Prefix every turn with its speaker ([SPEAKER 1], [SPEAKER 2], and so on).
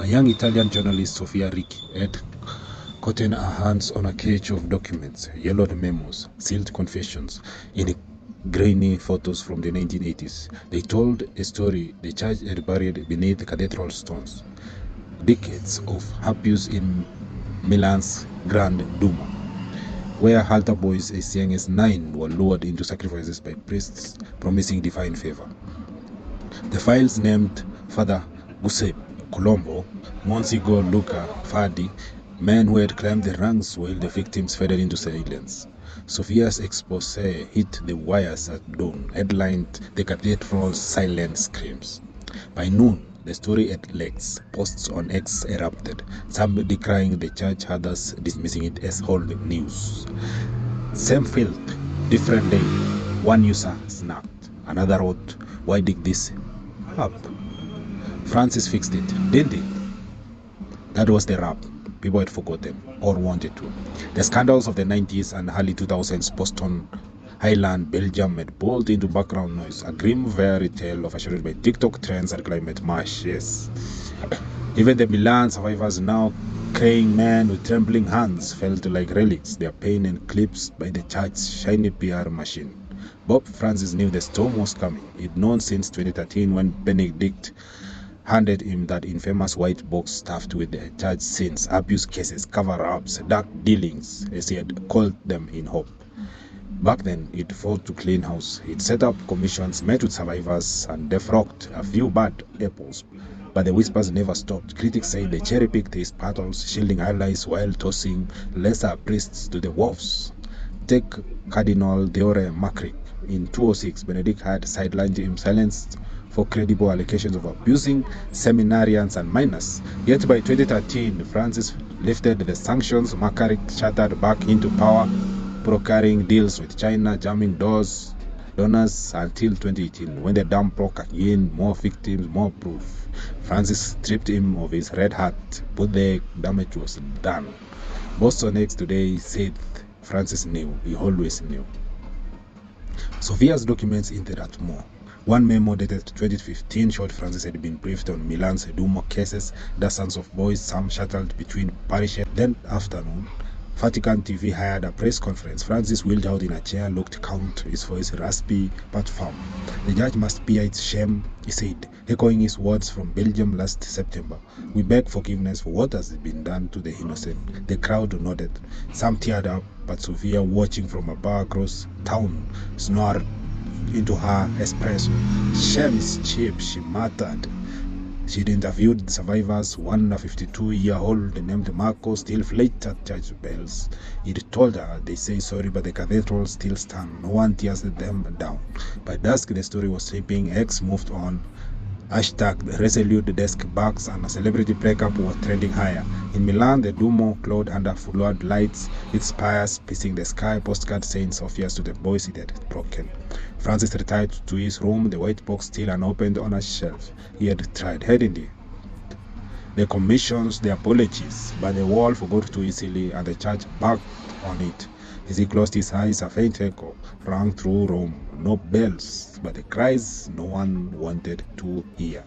[SPEAKER 1] A young Italian journalist, Sofia Ricci, had gotten her hands on a cache of documents, yellowed memos, sealed confessions, in grainy photos from the 1980s. They told a story the church had buried beneath cathedral stones. Decades of abuse in Milan's Grand Duomo, where altar boys as young as 9 were lured into sacrifices by priests promising divine favor. The files named Father Giuseppe Colombo, Monsignor Luca Fadi, men who had climbed the ranks while the victims faded into silence. Sofia's exposé hit the wires at dawn, headlined the cathedral's silent screams. By noon, the story had legs. Posts on X erupted, some decrying the church, others dismissing it as old news. Same field, different day. One user snapped, another wrote, "Why dig this up? Francis fixed it, didn't he?" That was the rap. People had forgotten or wanted to. The scandals of the 90s and early 2000s, Boston, Highland, Belgium had boiled into background noise, a grim fairy tale overshadowed by TikTok trends and climate march. Yes. Even the Milan survivors, now carrying men with trembling hands, felt like relics, their pain eclipsed by the church's shiny PR machine. Pope Francis knew the storm was coming. He'd known since 2013 when Benedict handed him that infamous white box stuffed with the church sins, abuse cases, cover-ups, dark dealings, as he had called them in hope. Back then, he'd fought to clean house. He'd set up commissions, met with survivors, and defrocked a few bad apples. But the whispers never stopped. Critics say they cherry-picked his battles, shielding allies while tossing lesser priests to the wolves. Take Cardinal Deore Macric. In 2006, Benedict had sidelined him, silenced for credible allegations of abusing seminarians and minors. Yet by 2013, Francis lifted the sanctions. Macric shattered back into power, brokering deals with China, jamming donors until 2018, when the dam broke again. More victims, more proof. Francis stripped him of his red hat, but the damage was done. Boston X today said Francis knew. He always knew. Sofia's documents hinted at more. One memo dated 2015 showed Francis had been briefed on Milan's Duomo cases, dozens of boys, some shuttled between parishes. Then afternoon, Vatican TV hired a press conference. Francis wheeled out in a chair, looked calm, his voice raspy but firm. "The judge must bear its shame," he said, echoing his words from Belgium last September. "We beg forgiveness for what has been done to the innocent." The crowd nodded. Some teared up, but Sofia, watching from a bar across town, snored into her espresso. "Shame is cheap," she muttered. She'd interviewed survivors. One, a 52-year-old named Marco, still flaked at church bells. He'd told her, "They say sorry, but the cathedral still stand. No one tears them down." By dusk, the story was slipping. X moved on. Hashtag resolute desk bugs and a celebrity breakup was trending higher. In Milan, the Duomo glowed under flood lights, its spires piercing the sky. Postcards saying Sofia's to the boys it had broken. Francis retired to his room, the white box still unopened on a shelf. He had tried, hadn't he? The commissions, the apologies, but the wall forgot too easily, and the church backed on it. As he closed his eyes, a faint echo rang through Rome. No bells, but the cries no one wanted to hear.